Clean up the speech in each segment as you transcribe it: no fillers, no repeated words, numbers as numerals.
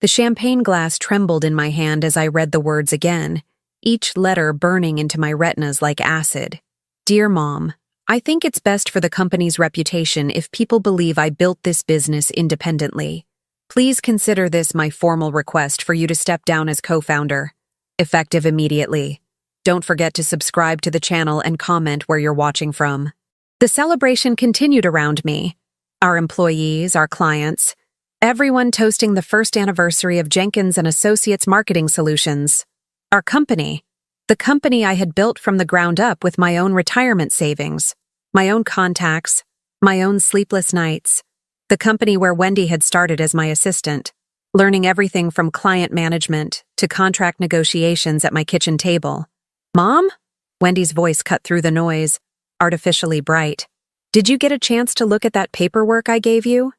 The champagne glass trembled in my hand as I read the words again, each letter burning into my retinas like acid. Dear Mom, I think it's best for the company's reputation if people believe I built this business independently. Please consider this my formal request for you to step down as co-founder. Effective immediately. Don't forget to subscribe to the channel and comment where you're watching from. The celebration continued around me. Our employees, our clients, everyone toasting the first anniversary of Jenkins & Associates Marketing Solutions. Our company. The company I had built from the ground up with my own retirement savings, my own contacts, my own sleepless nights. The company where Wendy had started as my assistant, learning everything from client management to contract negotiations at my kitchen table. Mom? Wendy's voice cut through the noise, artificially bright. Did you get a chance to look at that paperwork I gave you?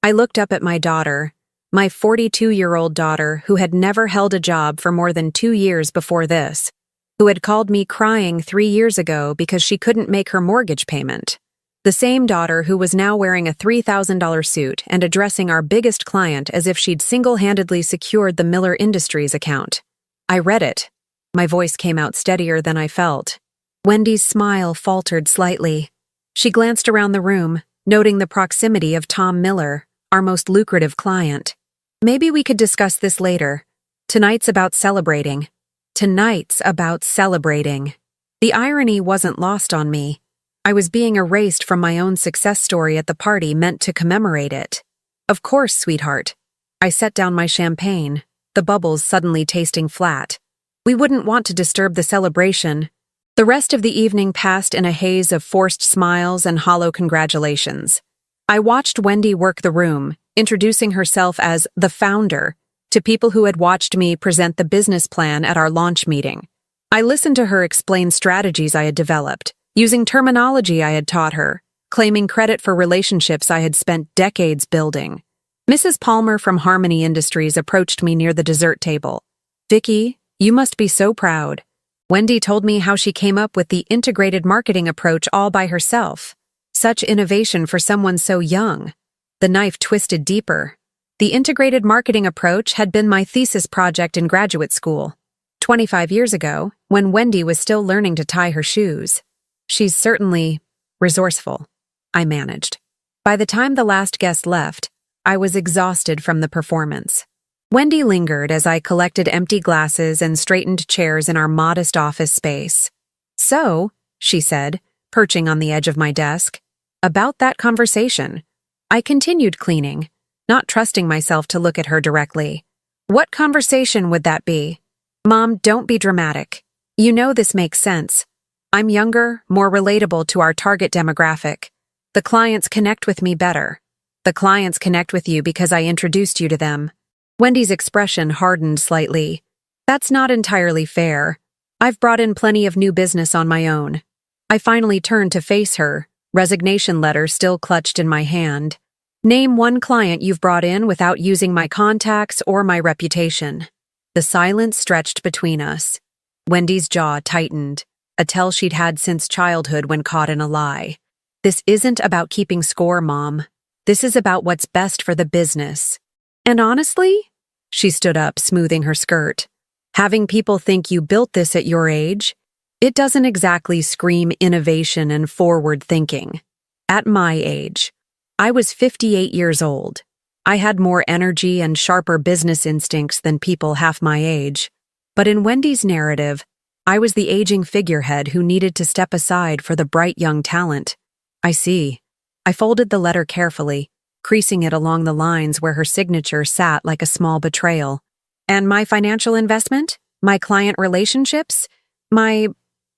I looked up at my daughter, my 42-year-old daughter who had never held a job for more than 2 years before this, who had called me crying 3 years ago because she couldn't make her mortgage payment. The same daughter who was now wearing a $3,000 suit and addressing our biggest client as if she'd single-handedly secured the Miller Industries account. I read it. My voice came out steadier than I felt. Wendy's smile faltered slightly. She glanced around the room, noting the proximity of Tom Miller, our most lucrative client. Maybe we could discuss this later. Tonight's about celebrating. Tonight's about celebrating. The irony wasn't lost on me. I was being erased from my own success story at the party meant to commemorate it. Of course, sweetheart. I set down my champagne, the bubbles suddenly tasting flat. We wouldn't want to disturb the celebration. The rest of the evening passed in a haze of forced smiles and hollow congratulations. I watched Wendy work the room, introducing herself as the founder to people who had watched me present the business plan at our launch meeting. I listened to her explain strategies I had developed, using terminology I had taught her, claiming credit for relationships I had spent decades building. Mrs. Palmer from Harmony Industries approached me near the dessert table. Vicky, you must be so proud. Wendy told me how she came up with the integrated marketing approach all by herself. Such innovation for someone so young. The knife twisted deeper. The integrated marketing approach had been my thesis project in graduate school, 25 years ago, when Wendy was still learning to tie her shoes. She's certainly resourceful, I managed. By the time the last guest left, I was exhausted from the performance. Wendy lingered as I collected empty glasses and straightened chairs in our modest office space. So, she said, perching on the edge of my desk, about that conversation. I continued cleaning, not trusting myself to look at her directly. What conversation would that be? Mom, don't be dramatic. You know this makes sense. I'm younger, more relatable to our target demographic. The clients connect with me better. The clients connect with you because I introduced you to them. Wendy's expression hardened slightly. That's not entirely fair. I've brought in plenty of new business on my own. I finally turned to face her, resignation letter still clutched in my hand. Name one client you've brought in without using my contacts or my reputation. The silence stretched between us. Wendy's jaw tightened, a tell she'd had since childhood when caught in a lie. This isn't about keeping score, Mom. This is about what's best for the business. And honestly, she stood up, smoothing her skirt. Having people think you built this at your age, it doesn't exactly scream innovation and forward thinking. At my age, I was 58 years old. I had more energy and sharper business instincts than people half my age. But in Wendy's narrative, I was the aging figurehead who needed to step aside for the bright young talent. I see. I folded the letter carefully, creasing it along the lines where her signature sat like a small betrayal. And my financial investment? My client relationships?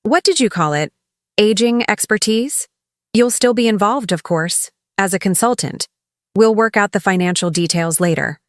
What did you call it? Aging expertise? You'll still be involved, of course, as a consultant. We'll work out the financial details later.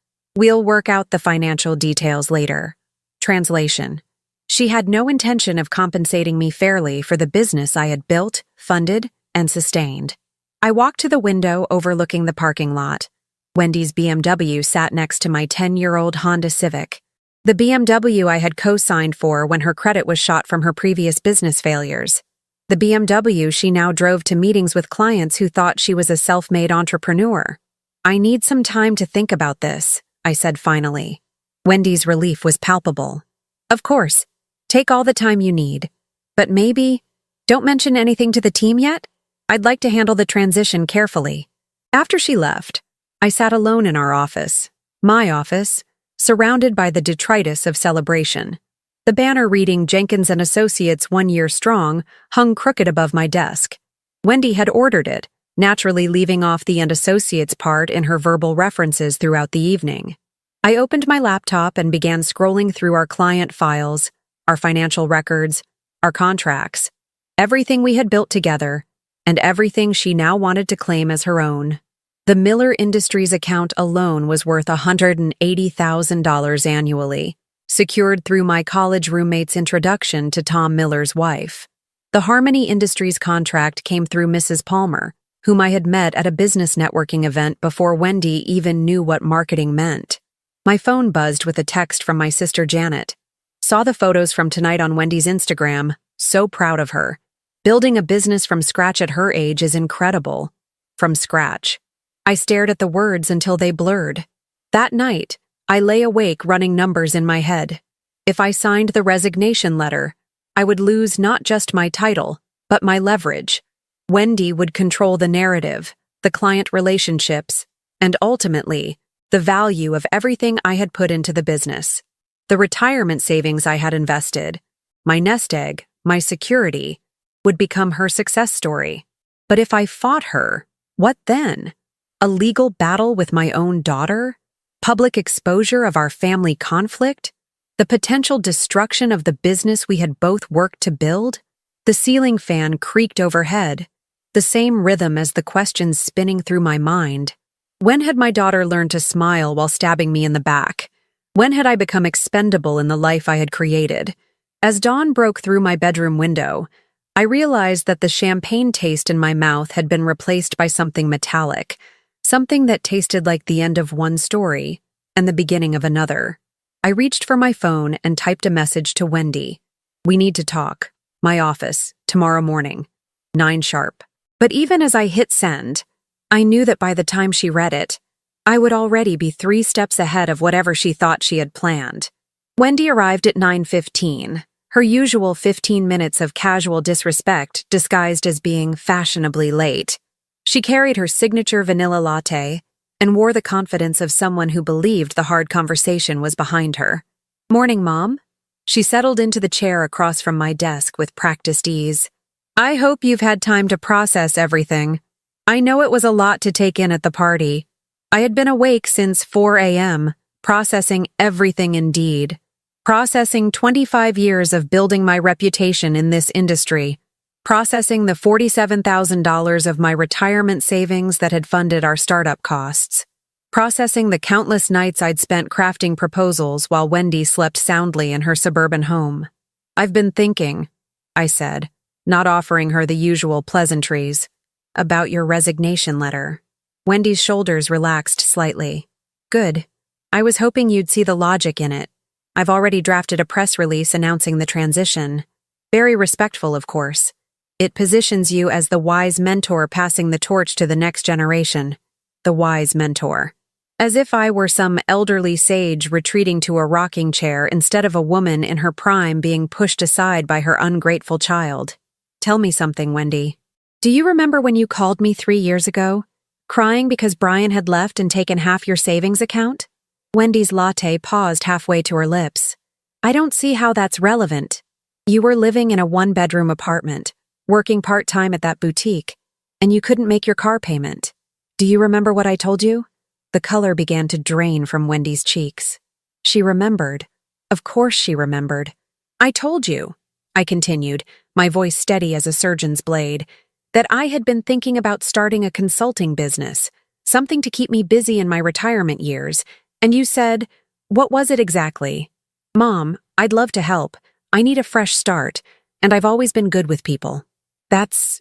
Translation. She had no intention of compensating me fairly for the business I had built, funded, and sustained. I walked to the window overlooking the parking lot. Wendy's BMW sat next to my 10-year-old Honda Civic. The BMW I had co-signed for when her credit was shot from her previous business failures. The BMW she now drove to meetings with clients who thought she was a self-made entrepreneur. I need some time to think about this, I said finally. Wendy's relief was palpable. Of course, take all the time you need. But maybe, don't mention anything to the team yet? I'd like to handle the transition carefully. After she left, I sat alone in our office, my office, surrounded by the detritus of celebration. The banner reading Jenkins and Associates 1 year strong hung crooked above my desk. Wendy had ordered it, naturally leaving off the and Associates part in her verbal references throughout the evening. I opened my laptop and began scrolling through our client files, our financial records, our contracts, everything we had built together, and everything she now wanted to claim as her own. The Miller Industries account alone was worth $180,000 annually, secured through my college roommate's introduction to Tom Miller's wife. The Harmony Industries contract came through Mrs. Palmer, whom I had met at a business networking event before Wendy even knew what marketing meant. My phone buzzed with a text from my sister Janet. Saw the photos from tonight on Wendy's Instagram, so proud of her. Building a business from scratch at her age is incredible. From scratch. I stared at the words until they blurred. That night, I lay awake running numbers in my head. If I signed the resignation letter, I would lose not just my title, but my leverage. Wendy would control the narrative, the client relationships, and ultimately, the value of everything I had put into the business. The retirement savings I had invested, my nest egg, my security, would become her success story. But if I fought her, what then? A legal battle with my own daughter? Public exposure of our family conflict? The potential destruction of the business we had both worked to build? The ceiling fan creaked overhead, the same rhythm as the questions spinning through my mind. When had my daughter learned to smile while stabbing me in the back? When had I become expendable in the life I had created? As dawn broke through my bedroom window, I realized that the champagne taste in my mouth had been replaced by something metallic, something that tasted like the end of one story and the beginning of another. I reached for my phone and typed a message to Wendy. We need to talk. My office, tomorrow morning, 9 sharp. But even as I hit send, I knew that by the time she read it, I would already be 3 steps ahead of whatever she thought she had planned. Wendy arrived at 9:15. Her usual 15 minutes of casual disrespect disguised as being fashionably late. She carried her signature vanilla latte and wore the confidence of someone who believed the hard conversation was behind her. Morning, Mom. She settled into the chair across from my desk with practiced ease. I hope you've had time to process everything. I know it was a lot to take in at the party. I had been awake since 4 a.m., processing everything indeed. Processing 25 years of building my reputation in this industry. Processing the $47,000 of my retirement savings that had funded our startup costs. Processing the countless nights I'd spent crafting proposals while Wendy slept soundly in her suburban home. I've been thinking, I said, not offering her the usual pleasantries, about your resignation letter. Wendy's shoulders relaxed slightly. Good. I was hoping you'd see the logic in it. I've already drafted a press release announcing the transition. Very respectful, of course. It positions you as the wise mentor passing the torch to the next generation. The wise mentor. As if I were some elderly sage retreating to a rocking chair instead of a woman in her prime being pushed aside by her ungrateful child. Tell me something, Wendy. Do you remember when you called me 3 years ago, crying because Brian had left and taken half your savings account? Wendy's latte paused halfway to her lips. I don't see how that's relevant. You were living in a 1-bedroom apartment, working part-time at that boutique, and you couldn't make your car payment. Do you remember what I told you? The color began to drain from Wendy's cheeks. She remembered. Of course she remembered. I told you, I continued, my voice steady as a surgeon's blade, that I had been thinking about starting a consulting business, something to keep me busy in my retirement years, and you said, what was it exactly? Mom, I'd love to help. I need a fresh start, and I've always been good with people. That's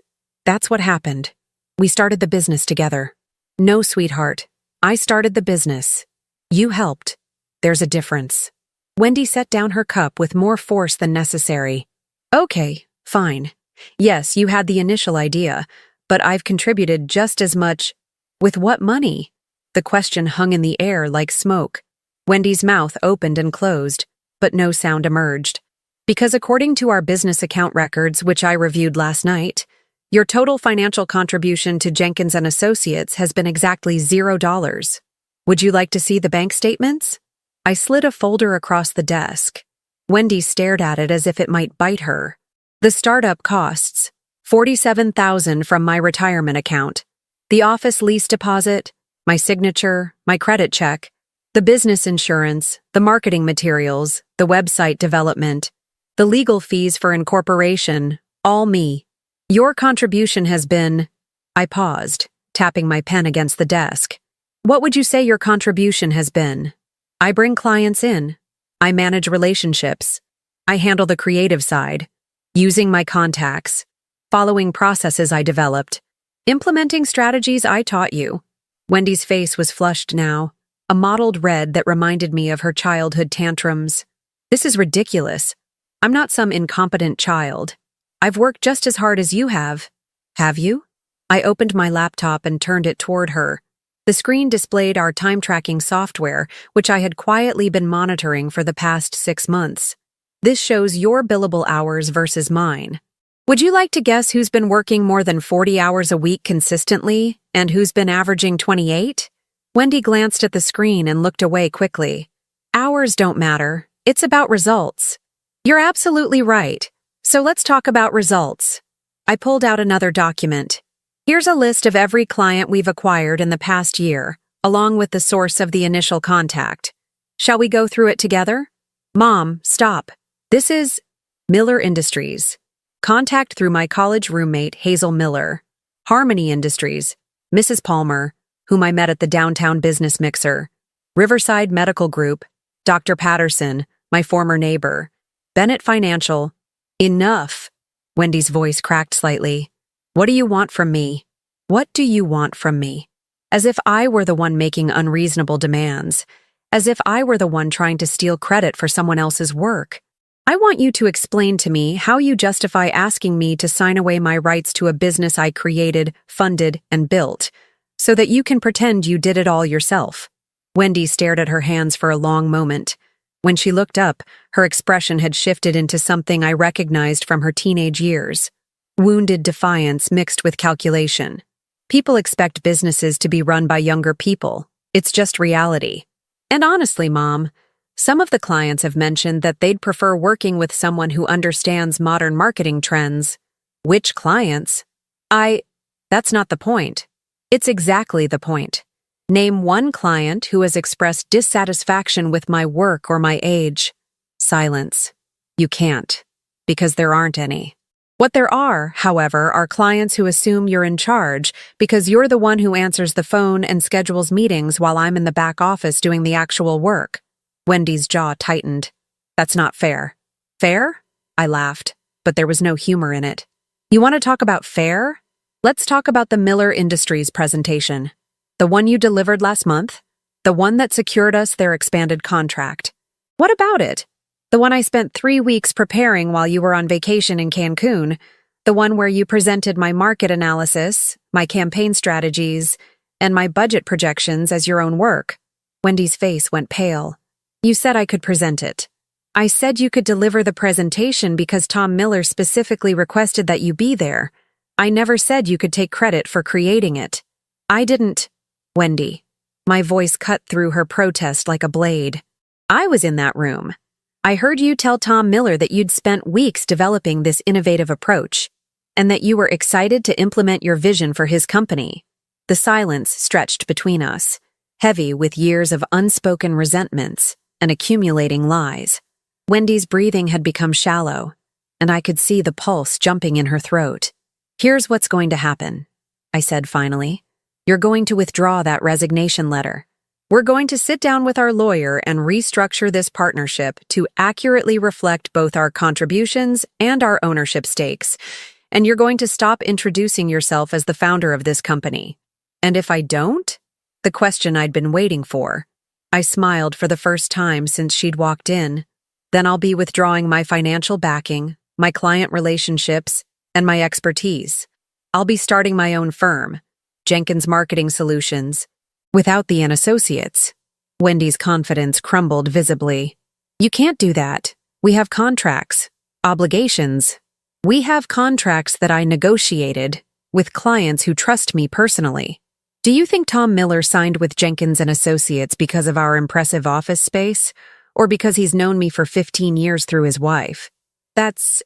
what happened. We started the business together. No, sweetheart. I started the business. You helped. There's a difference. Wendy set down her cup with more force than necessary. Okay, fine. Yes, you had the initial idea, but I've contributed just as much. With what money? The question hung in the air like smoke. Wendy's mouth opened and closed, but no sound emerged. Because according to our business account records, which I reviewed last night, your total financial contribution to Jenkins and Associates has been exactly $0. Would you like to see the bank statements? I slid a folder across the desk. Wendy stared at it as if it might bite her. The startup costs, $47,000 from my retirement account. The office lease deposit, my signature, my credit check, the business insurance, the marketing materials, the website development, the legal fees for incorporation, all me. Your contribution has been... I paused, tapping my pen against the desk. What would you say your contribution has been? I bring clients in. I manage relationships. I handle the creative side, using my contacts, following processes I developed, implementing strategies I taught you. Wendy's face was flushed now, a mottled red that reminded me of her childhood tantrums. This is ridiculous. I'm not some incompetent child. I've worked just as hard as you have. Have you? I opened my laptop and turned it toward her. The screen displayed our time-tracking software, which I had quietly been monitoring for the past 6 months. This shows your billable hours versus mine. Would you like to guess who's been working more than 40 hours a week consistently, and who's been averaging 28? Wendy glanced at the screen and looked away quickly. Hours don't matter. It's about results. You're absolutely right. So let's talk about results. I pulled out another document. Here's a list of every client we've acquired in the past year, along with the source of the initial contact. Shall we go through it together? Mom, stop. This is Miller Industries. Contact through my college roommate, Hazel Miller. Harmony Industries. Mrs. Palmer, whom I met at the downtown business mixer. Riverside Medical Group. Dr. Patterson, my former neighbor. Bennett Financial. Enough. Wendy's voice cracked slightly. What do you want from me? What do you want from me? As if I were the one making unreasonable demands. As if I were the one trying to steal credit for someone else's work. I want you to explain to me how you justify asking me to sign away my rights to a business I created, funded, and built, so that you can pretend you did it all yourself. Wendy stared at her hands for a long moment. When she looked up, her expression had shifted into something I recognized from her teenage years. Wounded defiance mixed with calculation. People expect businesses to be run by younger people. It's just reality. And honestly, Mom, some of the clients have mentioned that they'd prefer working with someone who understands modern marketing trends. Which clients? That's not the point. It's exactly the point. Name one client who has expressed dissatisfaction with my work or my age. Silence. You can't, because there aren't any. What there are, however, are clients who assume you're in charge because you're the one who answers the phone and schedules meetings while I'm in the back office doing the actual work. Wendy's jaw tightened. That's not fair. Fair? I laughed, but there was no humor in it. You want to talk about fair? Let's talk about the Miller Industries presentation. The one you delivered last month? The one that secured us their expanded contract. What about it? The one I spent 3 weeks preparing while you were on vacation in Cancun, the one where you presented my market analysis, my campaign strategies, and my budget projections as your own work. Wendy's face went pale. You said I could present it. I said you could deliver the presentation because Tom Miller specifically requested that you be there. I never said you could take credit for creating it. I didn't... Wendy. My voice cut through her protest like a blade. I was in that room. I heard you tell Tom Miller that you'd spent weeks developing this innovative approach, and that you were excited to implement your vision for his company. The silence stretched between us, heavy with years of unspoken resentments and accumulating lies. Wendy's breathing had become shallow, and I could see the pulse jumping in her throat. Here's what's going to happen, I said finally. You're going to withdraw that resignation letter. We're going to sit down with our lawyer and restructure this partnership to accurately reflect both our contributions and our ownership stakes, and you're going to stop introducing yourself as the founder of this company. And if I don't? The question I'd been waiting for. I smiled for the first time since she'd walked in. Then I'll be withdrawing my financial backing, my client relationships, and my expertise. I'll be starting my own firm, Jenkins Marketing Solutions, without the Associates. Wendy's confidence crumbled visibly. You can't do that. We have contracts, obligations. We have contracts that I negotiated with clients who trust me personally. Do you think Tom Miller signed with Jenkins and Associates because of our impressive office space, or because he's known me for 15 years through his wife? That's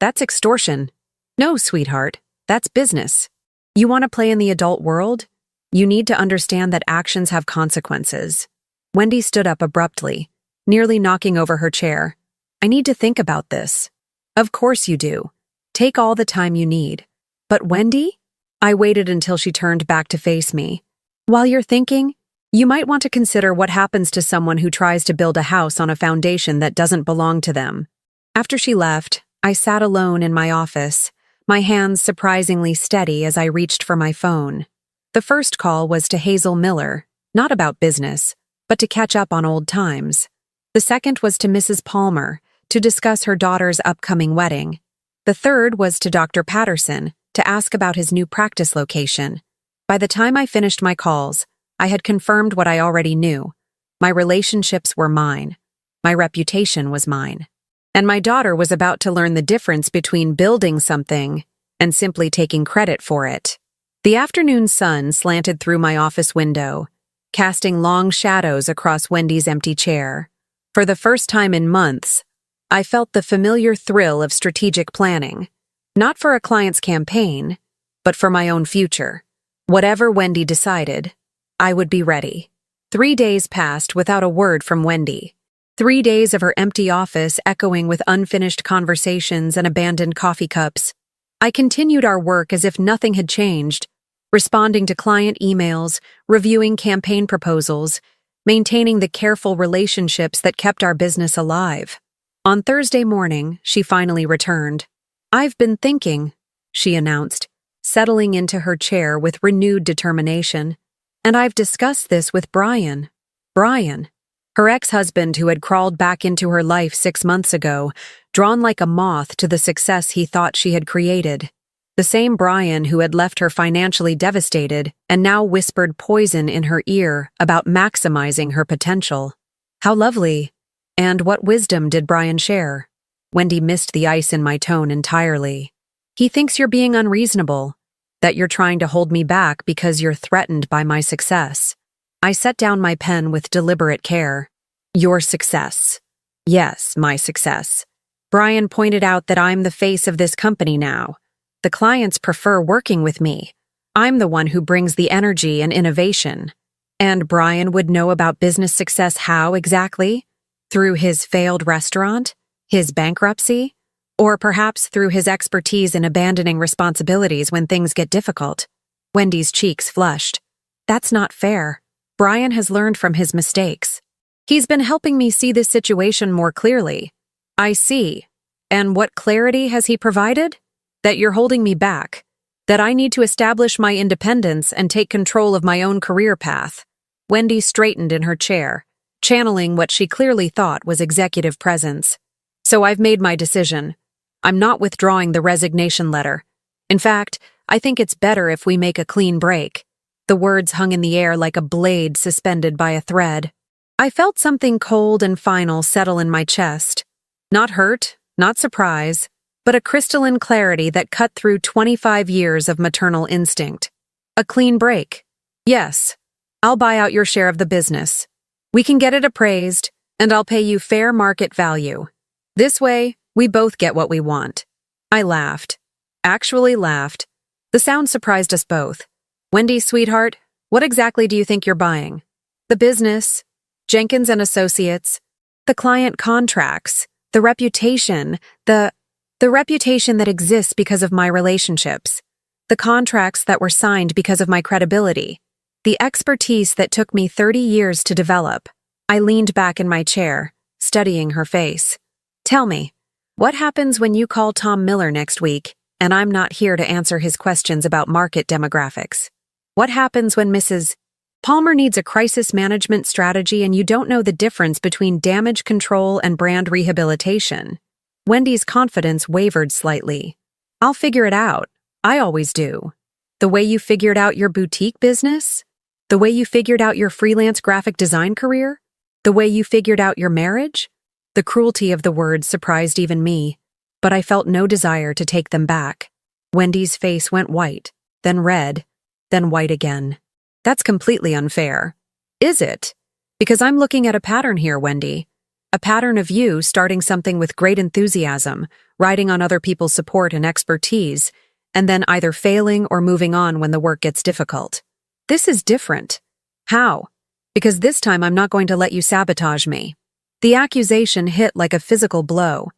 extortion. No, sweetheart, that's business. You want to play in the adult world? You need to understand that actions have consequences. Wendy stood up abruptly, nearly knocking over her chair. I need to think about this. Of course you do. Take all the time you need. But Wendy? I waited until she turned back to face me. While you're thinking, you might want to consider what happens to someone who tries to build a house on a foundation that doesn't belong to them. After she left, I sat alone in my office, my hands surprisingly steady as I reached for my phone. The first call was to Hazel Miller, not about business, but to catch up on old times. The second was to Mrs. Palmer, to discuss her daughter's upcoming wedding. The third was to Dr. Patterson, to ask about his new practice location. By the time I finished my calls, I had confirmed what I already knew. My relationships were mine. My reputation was mine. And my daughter was about to learn the difference between building something and simply taking credit for it. The afternoon sun slanted through my office window, casting long shadows across Wendy's empty chair. For the first time in months, I felt the familiar thrill of strategic planning. Not for a client's campaign, but for my own future. Whatever Wendy decided, I would be ready. 3 days passed without a word from Wendy. 3 days of her empty office echoing with unfinished conversations and abandoned coffee cups. I continued our work as if nothing had changed, responding to client emails, reviewing campaign proposals, maintaining the careful relationships that kept our business alive. On Thursday morning, she finally returned. I've been thinking, she announced, settling into her chair with renewed determination. And I've discussed this with Brian. Brian, her ex-husband who had crawled back into her life 6 months ago, drawn like a moth to the success he thought she had created. The same Brian who had left her financially devastated and now whispered poison in her ear about maximizing her potential. How lovely. And what wisdom did Brian share? Wendy missed the ice in my tone entirely. He thinks you're being unreasonable, that you're trying to hold me back because you're threatened by my success. I set down my pen with deliberate care. Your success. Yes, my success. Brian pointed out that I'm the face of this company now. The clients prefer working with me. I'm the one who brings the energy and innovation. And Brian would know about business success how exactly? Through his failed restaurant? His bankruptcy? Or perhaps through his expertise in abandoning responsibilities when things get difficult? Wendy's cheeks flushed. That's not fair. Brian has learned from his mistakes. He's been helping me see this situation more clearly. I see. And what clarity has he provided? That you're holding me back. That I need to establish my independence and take control of my own career path. Wendy straightened in her chair, channeling what she clearly thought was executive presence. So I've made my decision. I'm not withdrawing the resignation letter. In fact, I think it's better if we make a clean break. The words hung in the air like a blade suspended by a thread. I felt something cold and final settle in my chest. Not hurt, not surprise, but a crystalline clarity that cut through 25 years of maternal instinct. A clean break. Yes, I'll buy out your share of the business. We can get it appraised, and I'll pay you fair market value. This way, we both get what we want. I laughed. Actually laughed. The sound surprised us both. Wendy, sweetheart, what exactly do you think you're buying? The business, Jenkins and Associates, the client contracts, the reputation, the reputation that exists because of my relationships, the contracts that were signed because of my credibility, the expertise that took me 30 years to develop. I leaned back in my chair, studying her face. Tell me, what happens when you call Tom Miller next week, and I'm not here to answer his questions about market demographics? What happens when Mrs. Palmer needs a crisis management strategy and you don't know the difference between damage control and brand rehabilitation? Wendy's confidence wavered slightly. I'll figure it out. I always do. The way you figured out your boutique business? The way you figured out your freelance graphic design career? The way you figured out your marriage? The cruelty of the words surprised even me, but I felt no desire to take them back. Wendy's face went white, then red, then white again. That's completely unfair. Is it? Because I'm looking at a pattern here, Wendy. A pattern of you starting something with great enthusiasm, riding on other people's support and expertise, and then either failing or moving on when the work gets difficult. This is different. How? Because this time I'm not going to let you sabotage me. The accusation hit like a physical blow.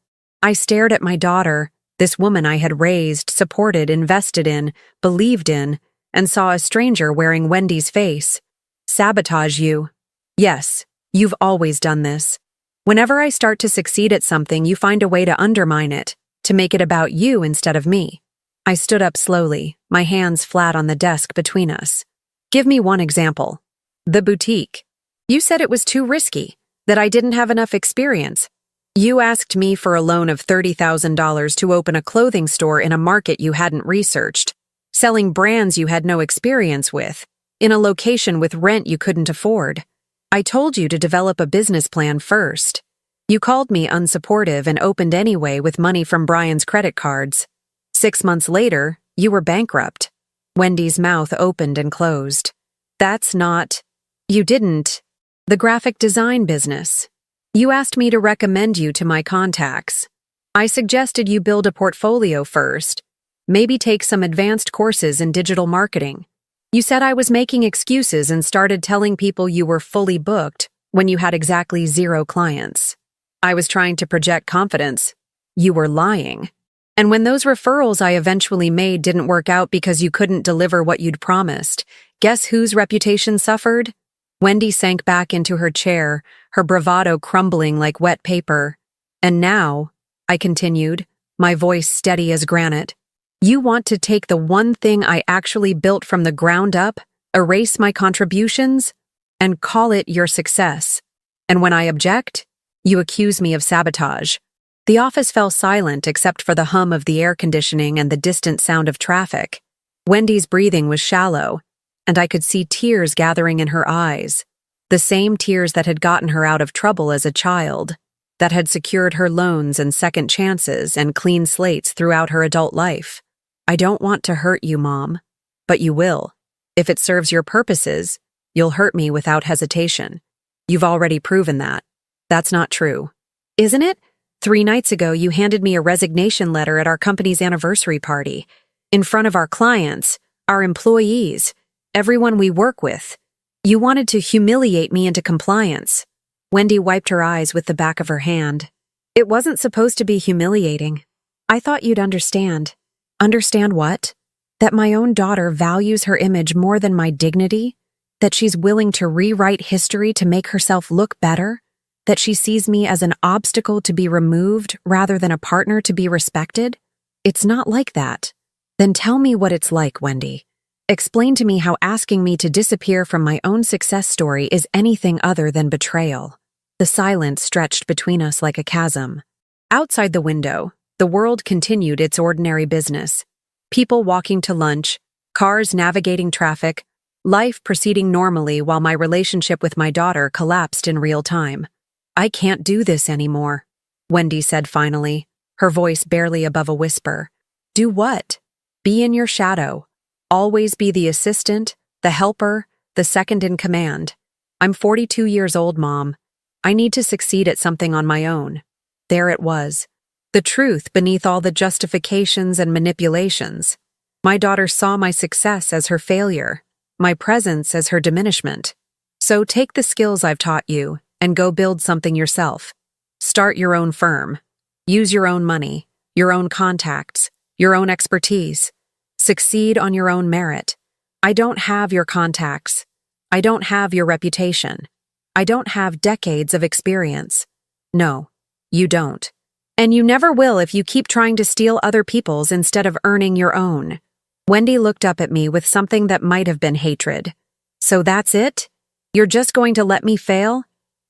I stared at my daughter, this woman I had raised, supported, invested in, believed in, and saw a stranger wearing Wendy's face. Sabotage you. Yes, you've always done this. Whenever I start to succeed at something, you find a way to undermine it, to make it about you instead of me. I stood up slowly, my hands flat on the desk between us. Give me one example. The boutique. You said it was too risky, that I didn't have enough experience. You asked me for a loan of $30,000 to open a clothing store in a market you hadn't researched, selling brands you had no experience with, in a location with rent you couldn't afford. I told you to develop a business plan first. You called me unsupportive and opened anyway with money from Brian's credit cards. 6 months later, you were bankrupt. Wendy's mouth opened and closed. That's not... You didn't. The graphic design business. You asked me to recommend you to my contacts. I suggested you build a portfolio first, maybe take some advanced courses in digital marketing. You said I was making excuses and started telling people you were fully booked when you had exactly 0 clients. I was trying to project confidence. You were lying. And when those referrals I eventually made didn't work out because you couldn't deliver what you'd promised, guess whose reputation suffered? Wendy sank back into her chair, her bravado crumbling like wet paper. And now, I continued, my voice steady as granite, you want to take the one thing I actually built from the ground up, erase my contributions, and call it your success. And when I object, you accuse me of sabotage. The office fell silent except for the hum of the air conditioning and the distant sound of traffic. Wendy's breathing was shallow, and I could see tears gathering in her eyes, the same tears that had gotten her out of trouble as a child, that had secured her loans and second chances and clean slates throughout her adult life. I don't want to hurt you, Mom, but you will. If it serves your purposes, you'll hurt me without hesitation. You've already proven that. That's not true. Isn't it? 3 nights ago, you handed me a resignation letter at our company's anniversary party, in front of our clients, our employees, everyone we work with. You wanted to humiliate me into compliance. Wendy wiped her eyes with the back of her hand. It wasn't supposed to be humiliating. I thought you'd understand. Understand what? That my own daughter values her image more than my dignity? That she's willing to rewrite history to make herself look better? That she sees me as an obstacle to be removed rather than a partner to be respected? It's not like that. Then tell me what it's like, Wendy. Explain to me how asking me to disappear from my own success story is anything other than betrayal. The silence stretched between us like a chasm. Outside the window, the world continued its ordinary business. People walking to lunch, cars navigating traffic, life proceeding normally while my relationship with my daughter collapsed in real time. I can't do this anymore, Wendy said finally, her voice barely above a whisper. Do what? Be in your shadow. Always be the assistant, the helper, the second in command. I'm 42 years old, Mom. I need to succeed at something on my own. There it was. The truth beneath all the justifications and manipulations. My daughter saw my success as her failure, my presence as her diminishment. So take the skills I've taught you and go build something yourself. Start your own firm. Use your own money, your own contacts, your own expertise. Succeed on your own merit. I don't have your contacts. I don't have your reputation. I don't have decades of experience. No, you don't. And you never will if you keep trying to steal other people's instead of earning your own. Wendy looked up at me with something that might have been hatred. So that's it? You're just going to let me fail?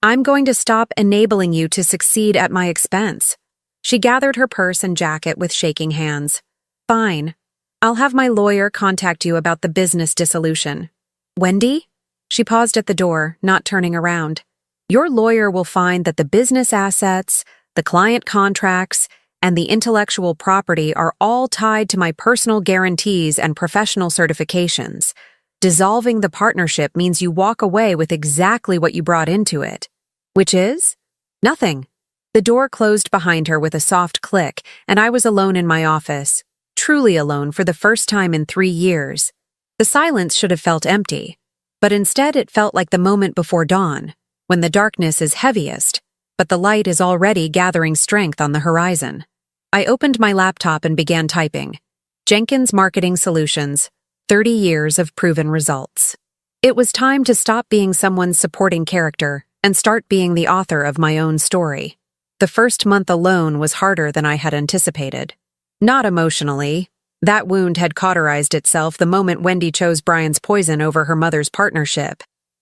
I'm going to stop enabling you to succeed at my expense. She gathered her purse and jacket with shaking hands. Fine. I'll have my lawyer contact you about the business dissolution. Wendy? She paused at the door, not turning around. Your lawyer will find that the business assets, the client contracts, and the intellectual property are all tied to my personal guarantees and professional certifications. Dissolving the partnership means you walk away with exactly what you brought into it. Which is? Nothing. The door closed behind her with a soft click, and I was alone in my office. Truly alone for the first time in 3 years. The silence should have felt empty, but instead it felt like the moment before dawn, when the darkness is heaviest, but the light is already gathering strength on the horizon. I opened my laptop and began typing. Jenkins Marketing Solutions, 30 years of proven results. It was time to stop being someone's supporting character and start being the author of my own story. The first month alone was harder than I had anticipated. Not emotionally. That wound had cauterized itself the moment Wendy chose Brian's poison over her mother's partnership.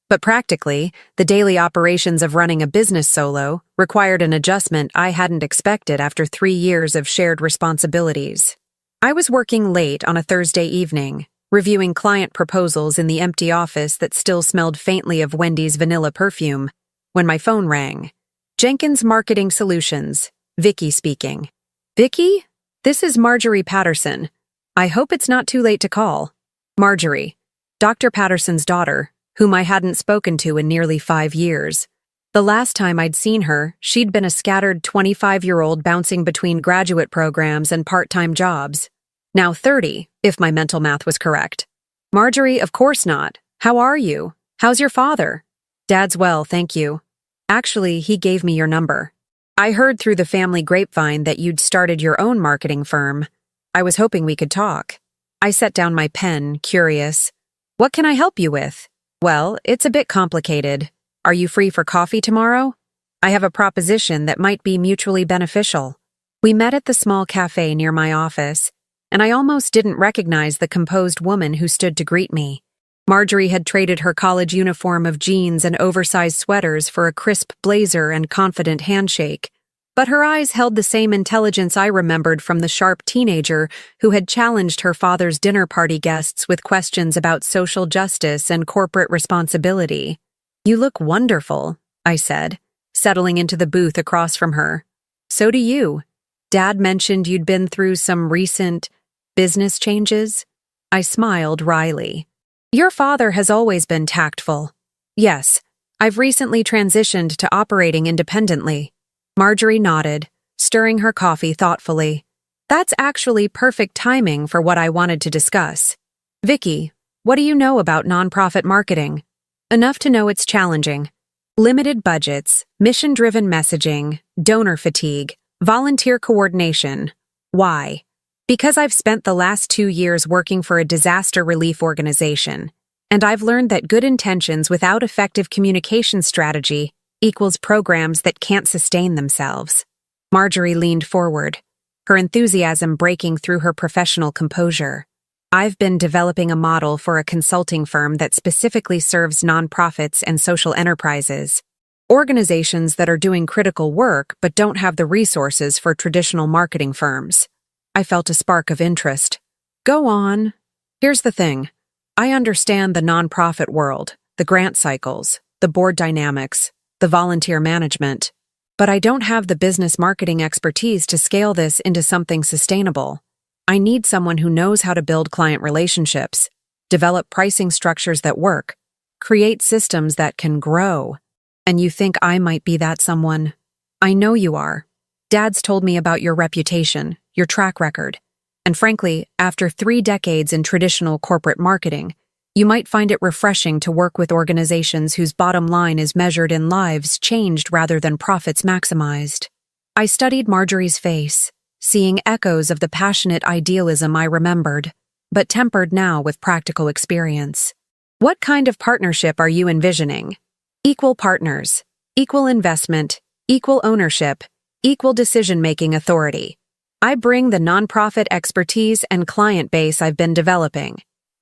But practically, the daily operations of running a business solo required an adjustment I hadn't expected after 3 years of shared responsibilities. I was working late on a Thursday evening, reviewing client proposals in the empty office that still smelled faintly of Wendy's vanilla perfume, when my phone rang. Jenkins Marketing Solutions, Vicky speaking. Vicky? This is Marjorie Patterson. I hope it's not too late to call. Marjorie, Dr. Patterson's daughter, whom I hadn't spoken to in nearly 5 years. The last time I'd seen her, she'd been a scattered 25-year-old bouncing between graduate programs and part-time jobs. Now 30, if my mental math was correct. Marjorie, of course not. How are you? How's your father? Dad's well, thank you. Actually, he gave me your number. I heard through the family grapevine that you'd started your own marketing firm. I was hoping we could talk. I set down my pen, curious. What can I help you with? Well, it's a bit complicated. Are you free for coffee tomorrow? I have a proposition that might be mutually beneficial. We met at the small cafe near my office, and I almost didn't recognize the composed woman who stood to greet me. Marjorie had traded her college uniform of jeans and oversized sweaters for a crisp blazer and confident handshake. But her eyes held the same intelligence I remembered from the sharp teenager who had challenged her father's dinner party guests with questions about social justice and corporate responsibility. You look wonderful, I said, settling into the booth across from her. So do you. Dad mentioned you'd been through some recent business changes. I smiled wryly. Your father has always been tactful. Yes, I've recently transitioned to operating independently. Marjorie nodded, stirring her coffee thoughtfully. That's actually perfect timing for what I wanted to discuss. Vicky, what do you know about nonprofit marketing? Enough to know it's challenging. Limited budgets, mission-driven messaging, donor fatigue, volunteer coordination. Why? Because I've spent the last 2 years working for a disaster relief organization, and I've learned that good intentions without effective communication strategy equals programs that can't sustain themselves. Marjorie leaned forward, her enthusiasm breaking through her professional composure. I've been developing a model for a consulting firm that specifically serves nonprofits and social enterprises, organizations that are doing critical work but don't have the resources for traditional marketing firms. I felt a spark of interest. Go on. Here's the thing. I understand the nonprofit world, the grant cycles, the board dynamics, the volunteer management, but I don't have the business marketing expertise to scale this into something sustainable. I need someone who knows how to build client relationships, develop pricing structures that work, create systems that can grow. And you think I might be that someone? I know you are. Dad's told me about your reputation, your track record, and frankly, after 3 decades in traditional corporate marketing, you might find it refreshing to work with organizations whose bottom line is measured in lives changed rather than profits maximized. I studied Marjorie's face, seeing echoes of the passionate idealism I remembered, but tempered now with practical experience. What kind of partnership are you envisioning? Equal partners, equal investment, equal ownership, equal decision-making authority. I bring the nonprofit expertise and client base I've been developing.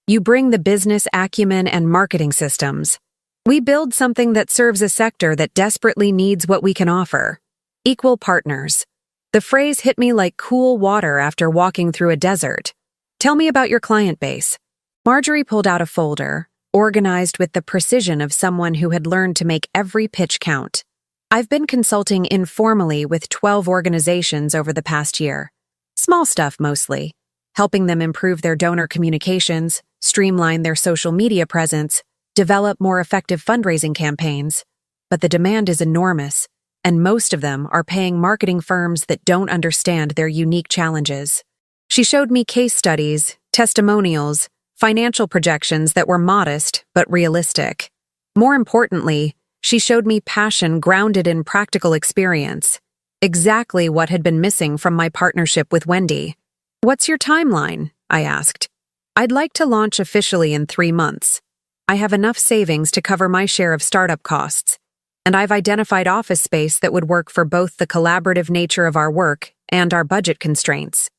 You bring the business acumen and marketing systems. We build something that serves a sector that desperately needs what we can offer. Equal partners. The phrase hit me like cool water after walking through a desert. Tell me about your client base. Marjorie pulled out a folder, organized with the precision of someone who had learned to make every pitch count. I've been consulting informally with 12 organizations over the past year. Small stuff mostly, helping them improve their donor communications, streamline their social media presence, develop more effective fundraising campaigns. But the demand is enormous, and most of them are paying marketing firms that don't understand their unique challenges. She showed me case studies, testimonials, financial projections that were modest but realistic. More importantly, she showed me passion grounded in practical experience, exactly what had been missing from my partnership with Wendy. "What's your timeline?" I asked. "I'd like to launch officially in 3 months. I have enough savings to cover my share of startup costs, and I've identified office space that would work for both the collaborative nature of our work and our budget constraints."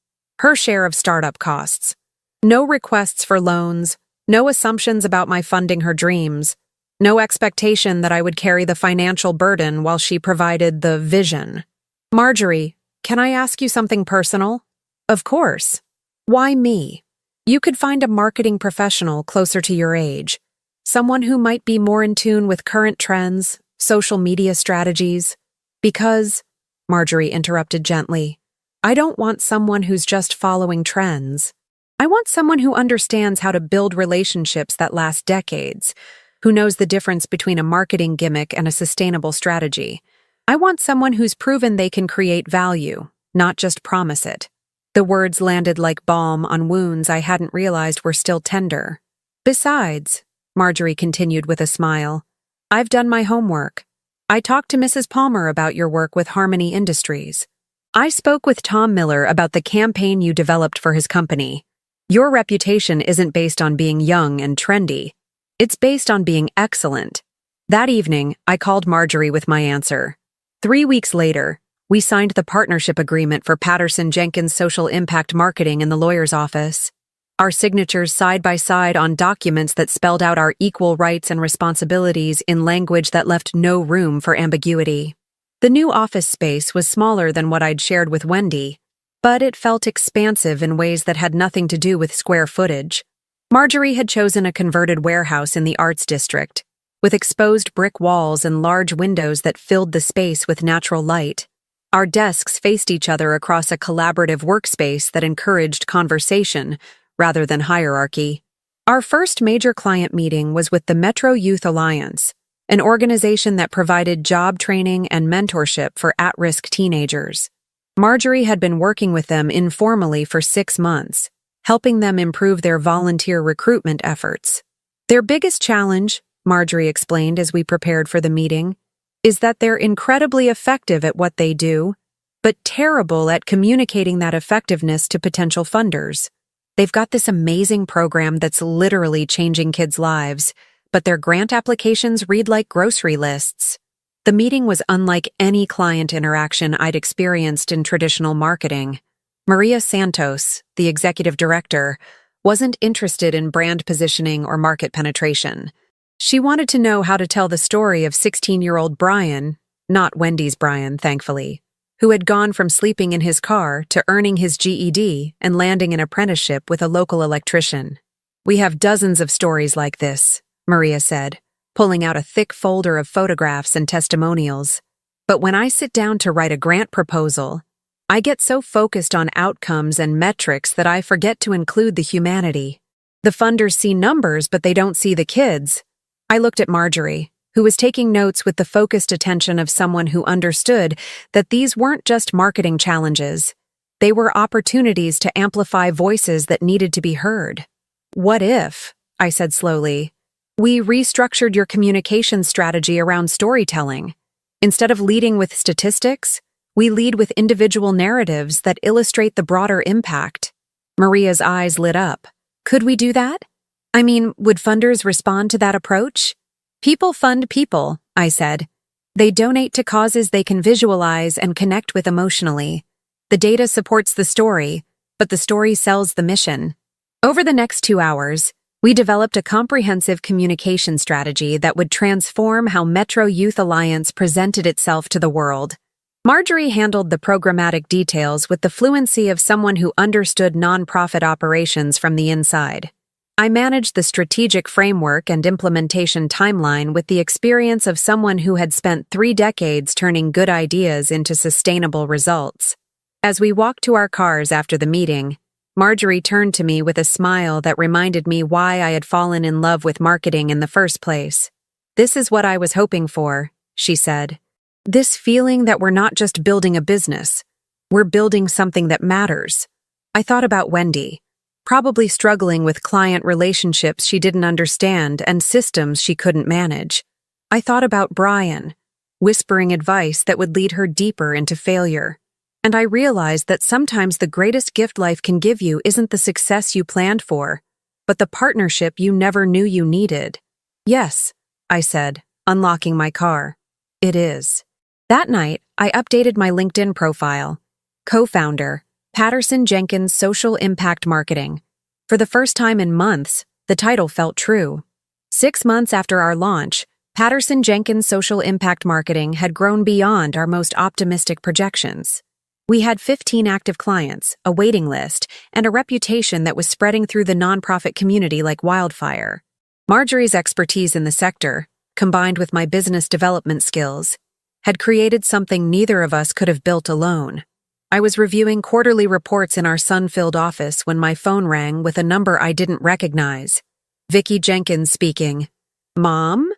Her share of startup costs. No requests for loans, no assumptions about my funding her dreams, no expectation that I would carry the financial burden while she provided the vision. "Marjorie, can I ask you something personal?" "Of course." "Why me? You could find a marketing professional closer to your age, someone who might be more in tune with current trends, social media strategies." "Because," Marjorie interrupted gently, "I don't want someone who's just following trends. I want someone who understands how to build relationships that last decades, who knows the difference between a marketing gimmick and a sustainable strategy. I want someone who's proven they can create value, not just promise it." The words landed like balm on wounds I hadn't realized were still tender. "Besides," Marjorie continued with a smile, "I've done my homework. I talked to Mrs. Palmer about your work with Harmony Industries. I spoke with Tom Miller about the campaign you developed for his company. Your reputation isn't based on being young and trendy. It's based on being excellent." That evening, I called Marjorie with my answer. 3 weeks later, we signed the partnership agreement for Patterson Jenkins Social Impact Marketing in the lawyer's office. Our signatures side by side on documents that spelled out our equal rights and responsibilities in language that left no room for ambiguity. The new office space was smaller than what I'd shared with Wendy, but it felt expansive in ways that had nothing to do with square footage. Marjorie had chosen a converted warehouse in the Arts District, with exposed brick walls and large windows that filled the space with natural light. Our desks faced each other across a collaborative workspace that encouraged conversation rather than hierarchy. Our first major client meeting was with the Metro Youth Alliance, an organization that provided job training and mentorship for at-risk teenagers. Marjorie had been working with them informally for 6 months, helping them improve their volunteer recruitment efforts. "Their biggest challenge," Marjorie explained as we prepared for the meeting, "is that they're incredibly effective at what they do, but terrible at communicating that effectiveness to potential funders. They've got this amazing program that's literally changing kids' lives, but their grant applications read like grocery lists." The meeting was unlike any client interaction I'd experienced in traditional marketing. Maria Santos, the executive director, wasn't interested in brand positioning or market penetration. She wanted to know how to tell the story of 16-year-old Brian, not Wendy's Brian, thankfully, who had gone from sleeping in his car to earning his GED and landing an apprenticeship with a local electrician. "We have dozens of stories like this," Maria said, pulling out a thick folder of photographs and testimonials. "But when I sit down to write a grant proposal, I get so focused on outcomes and metrics that I forget to include the humanity. The funders see numbers, but they don't see the kids." I looked at Marjorie, who was taking notes with the focused attention of someone who understood that these weren't just marketing challenges. They were opportunities to amplify voices that needed to be heard. "What if," I said slowly, "we restructured your communication strategy around storytelling? Instead of leading with statistics, we lead with individual narratives that illustrate the broader impact." Maria's eyes lit up. "Could we do that? I mean, would funders respond to that approach?" "People fund people," I said. "They donate to causes they can visualize and connect with emotionally. The data supports the story, but the story sells the mission." Over the next 2 hours, we developed a comprehensive communication strategy that would transform how Metro Youth Alliance presented itself to the world. Marjorie handled the programmatic details with the fluency of someone who understood nonprofit operations from the inside. I managed the strategic framework and implementation timeline with the experience of someone who had spent 3 decades turning good ideas into sustainable results. As we walked to our cars after the meeting, Marjorie turned to me with a smile that reminded me why I had fallen in love with marketing in the first place. "This is what I was hoping for," she said. "This feeling that we're not just building a business, we're building something that matters." I thought about Wendy, probably struggling with client relationships she didn't understand and systems she couldn't manage. I thought about Brian, whispering advice that would lead her deeper into failure. And I realized that sometimes the greatest gift life can give you isn't the success you planned for, but the partnership you never knew you needed. "Yes," I said, unlocking my car. "It is." That night, I updated my LinkedIn profile. Co-founder, Patterson Jenkins Social Impact Marketing. For the first time in months, the title felt true. 6 months after our launch, Patterson Jenkins Social Impact Marketing had grown beyond our most optimistic projections. We had 15 active clients, a waiting list, and a reputation that was spreading through the nonprofit community like wildfire. Marjorie's expertise in the sector, combined with my business development skills, had created something neither of us could have built alone. I was reviewing quarterly reports in our sun-filled office when my phone rang with a number I didn't recognize. Vicki Jenkins speaking. "Mom?"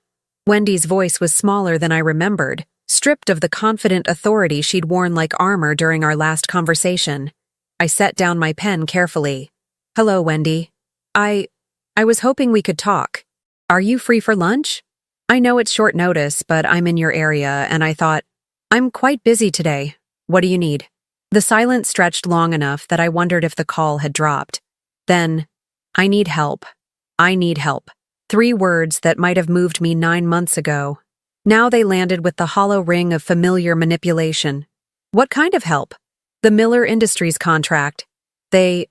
Wendy's voice was smaller than I remembered, stripped of the confident authority she'd worn like armor during our last conversation. I set down my pen carefully. "Hello, Wendy. I was hoping we could talk. Are you free for lunch? I know it's short notice, but I'm in your area, and I thought, I'm quite busy today. What do you need?" The silence stretched long enough that I wondered if the call had dropped. Then, "I need help. I need help." 3 words that might have moved me 9 months ago. Now they landed with the hollow ring of familiar manipulation. "What kind of help?" "The Miller Industries contract. They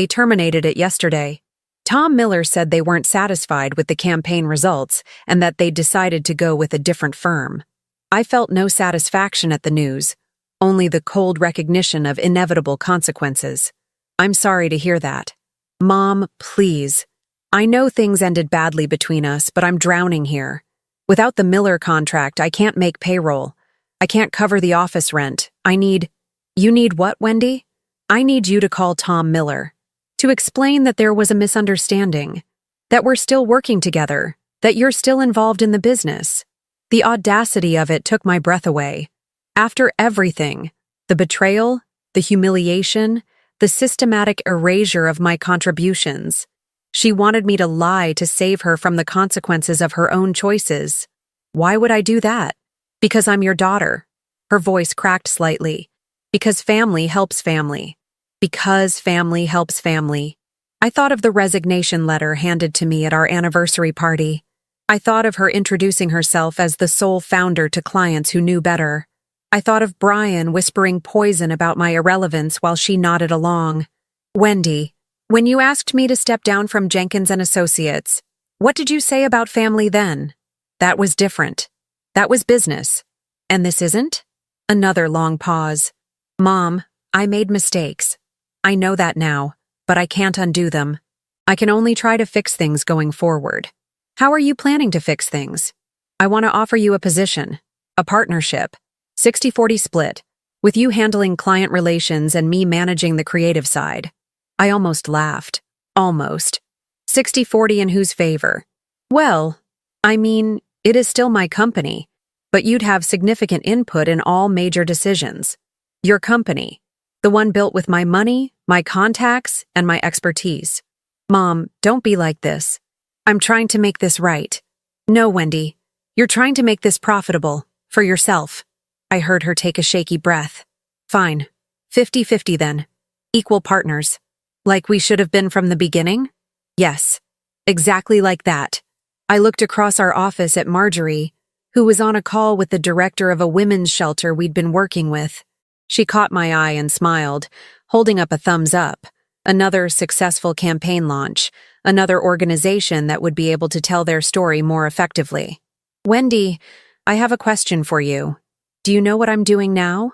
terminated it yesterday. Tom Miller said they weren't satisfied with the campaign results and that they'd decided to go with a different firm." I felt no satisfaction at the news, only the cold recognition of inevitable consequences. "I'm sorry to hear that." "Mom, please. I know things ended badly between us, but I'm drowning here. Without the Miller contract, I can't make payroll. I can't cover the office rent. You need what, Wendy?" "I need you to call Tom Miller. To explain that there was a misunderstanding. That we're still working together. That you're still involved in the business." The audacity of it took my breath away. After everything, the betrayal, the humiliation, the systematic erasure of my contributions, she wanted me to lie to save her from the consequences of her own choices. Why would I do that? "Because I'm your daughter." Her voice cracked slightly. "Because family helps family. Because family helps family." I thought of the resignation letter handed to me at our anniversary party. I thought of her introducing herself as the sole founder to clients who knew better. I thought of Brian whispering poison about my irrelevance while she nodded along. "Wendy, when you asked me to step down from Jenkins and Associates, what did you say about family then? That was different. That was business. And this isn't?" Another long pause. "Mom, I made mistakes. I know that now, but I can't undo them. I can only try to fix things going forward." "How are you planning to fix things?" "I want to offer you a position, a partnership, 60-40 split, with you handling client relations and me managing the creative side." I almost laughed. Almost. 60-40 in whose favor? "Well, I mean, it is still my company, but you'd have significant input in all major decisions. Your company, the one built with my money, my contacts, and my expertise." "Mom, don't be like this. I'm trying to make this right." "No, Wendy. You're trying to make this profitable. For yourself." I heard her take a shaky breath. "Fine. 50-50 then. Equal partners. Like we should have been from the beginning?" "Yes. Exactly like that." I looked across our office at Marjorie, who was on a call with the director of a women's shelter we'd been working with. She caught my eye and smiled, holding up a thumbs up. Another successful campaign launch, another organization that would be able to tell their story more effectively. "Wendy, I have a question for you. Do you know what I'm doing now?"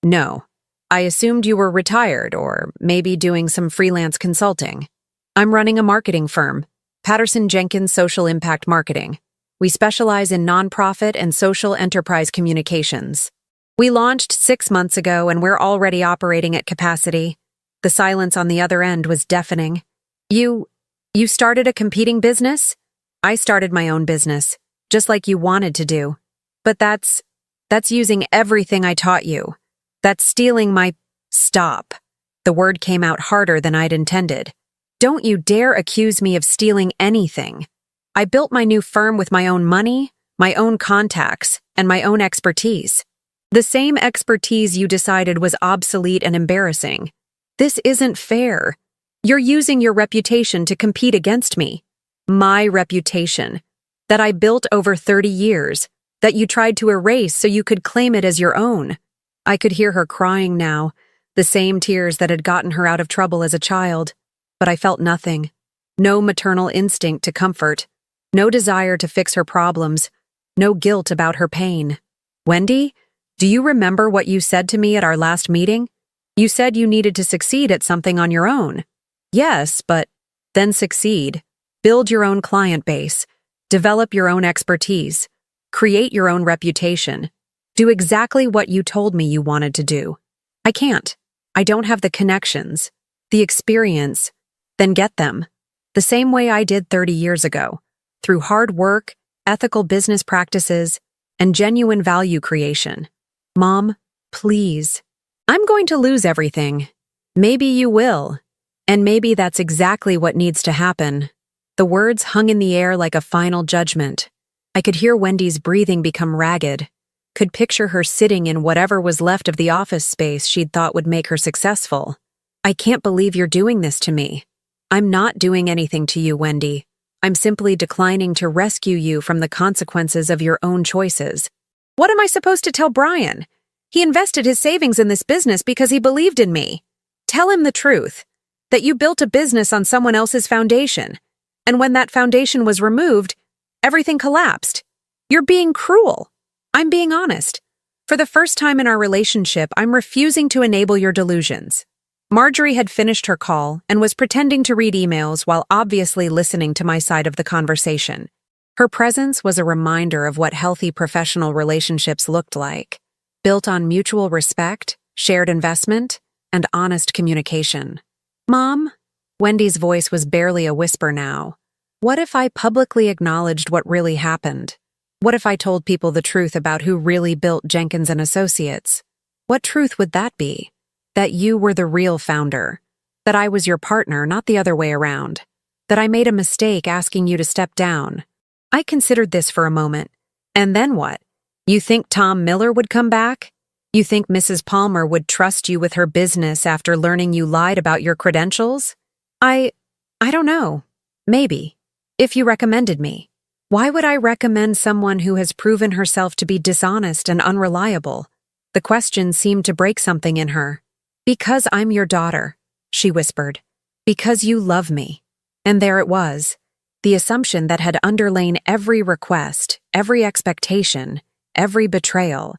No. I assumed you were retired or maybe doing some freelance consulting." I'm running a marketing firm, Patterson Jenkins Social Impact Marketing. We specialize in nonprofit and social enterprise communications. We launched 6 months ago and we're already operating at capacity. The silence on the other end was deafening. You started a competing business? I started my own business, just like you wanted to do. But that's using everything I taught you. That's stealing my— Stop. The word came out harder than I'd intended. Don't you dare accuse me of stealing anything. I built my new firm with my own money, my own contacts, and my own expertise. The same expertise you decided was obsolete and embarrassing. This isn't fair. You're using your reputation to compete against me. My reputation. That I built over 30 years. That you tried to erase so you could claim it as your own. I could hear her crying now, the same tears that had gotten her out of trouble as a child. But I felt nothing. No maternal instinct to comfort. No desire to fix her problems. No guilt about her pain. Wendy, do you remember what you said to me at our last meeting? You said you needed to succeed at something on your own. Yes, but then succeed. Build your own client base. Develop your own expertise. Create your own reputation. Do exactly what you told me you wanted to do. I can't. I don't have the connections, the experience. Then get them. The same way I did 30 years ago, through hard work, ethical business practices, and genuine value creation. Mom, please. I'm going to lose everything. Maybe you will. And maybe that's exactly what needs to happen. The words hung in the air like a final judgment. I could hear Wendy's breathing become ragged. Could picture her sitting in whatever was left of the office space she'd thought would make her successful. I can't believe you're doing this to me. I'm not doing anything to you, Wendy. I'm simply declining to rescue you from the consequences of your own choices. What am I supposed to tell Brian? He invested his savings in this business because he believed in me. Tell him the truth, that you built a business on someone else's foundation. And when that foundation was removed, everything collapsed. You're being cruel. I'm being honest. For the first time in our relationship, I'm refusing to enable your delusions. Marjorie had finished her call and was pretending to read emails while obviously listening to my side of the conversation. Her presence was a reminder of what healthy professional relationships looked like, built on mutual respect, shared investment, and honest communication. Mom? Wendy's voice was barely a whisper now. What if I publicly acknowledged what really happened? What if I told people the truth about who really built Jenkins and Associates? What truth would that be? That you were the real founder. That I was your partner, not the other way around. That I made a mistake asking you to step down. I considered this for a moment. And then what? You think Tom Miller would come back? You think Mrs. Palmer would trust you with her business after learning you lied about your credentials? I don't know. Maybe. If you recommended me. Why would I recommend someone who has proven herself to be dishonest and unreliable? The question seemed to break something in her. Because I'm your daughter, she whispered. Because you love me. And there it was. The assumption that had underlain every request, every expectation, every betrayal.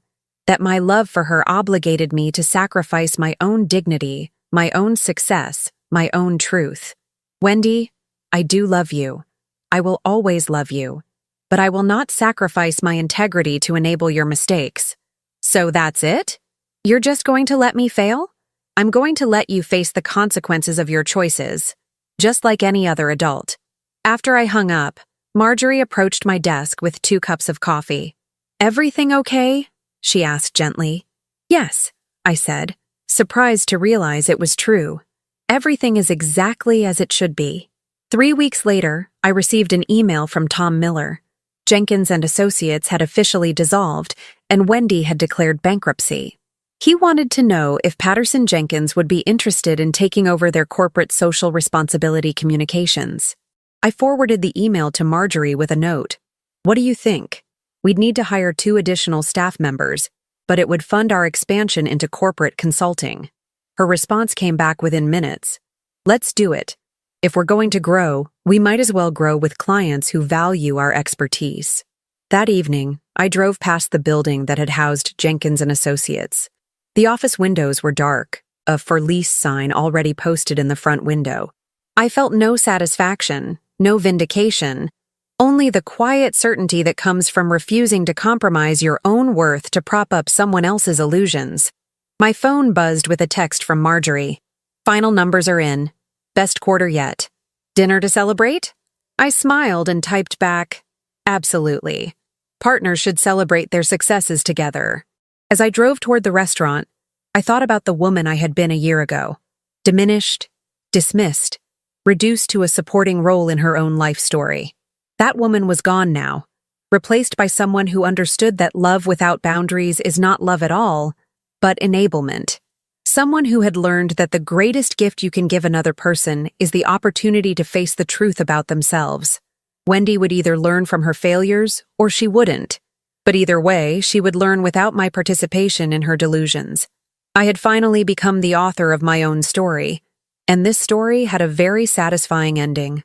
That my love for her obligated me to sacrifice my own dignity, my own success, my own truth. Wendy, I do love you. I will always love you. But I will not sacrifice my integrity to enable your mistakes. So that's it? You're just going to let me fail? I'm going to let you face the consequences of your choices, just like any other adult. After I hung up, Marjorie approached my desk with 2 cups of coffee. Everything okay? She asked gently. Yes, I said, surprised to realize it was true. Everything is exactly as it should be. 3 weeks later, I received an email from Tom Miller. Jenkins and Associates had officially dissolved, and Wendy had declared bankruptcy. He wanted to know if Patterson Jenkins would be interested in taking over their corporate social responsibility communications. I forwarded the email to Marjorie with a note. What do you think? We'd need to hire 2 additional staff members, but it would fund our expansion into corporate consulting. Her response came back within minutes. Let's do it. If we're going to grow, we might as well grow with clients who value our expertise. That evening, I drove past the building that had housed Jenkins and Associates. The office windows were dark, a for lease sign already posted in the front window. I felt no satisfaction, no vindication, only the quiet certainty that comes from refusing to compromise your own worth to prop up someone else's illusions. My phone buzzed with a text from Marjorie. Final numbers are in. Best quarter yet. Dinner to celebrate? I smiled and typed back, absolutely. Partners should celebrate their successes together. As I drove toward the restaurant, I thought about the woman I had been a year ago. Diminished, dismissed, reduced to a supporting role in her own life story. That woman was gone now, replaced by someone who understood that love without boundaries is not love at all, but enablement. Someone who had learned that the greatest gift you can give another person is the opportunity to face the truth about themselves. Wendy would either learn from her failures or she wouldn't. But either way, she would learn without my participation in her delusions. I had finally become the author of my own story, and this story had a very satisfying ending.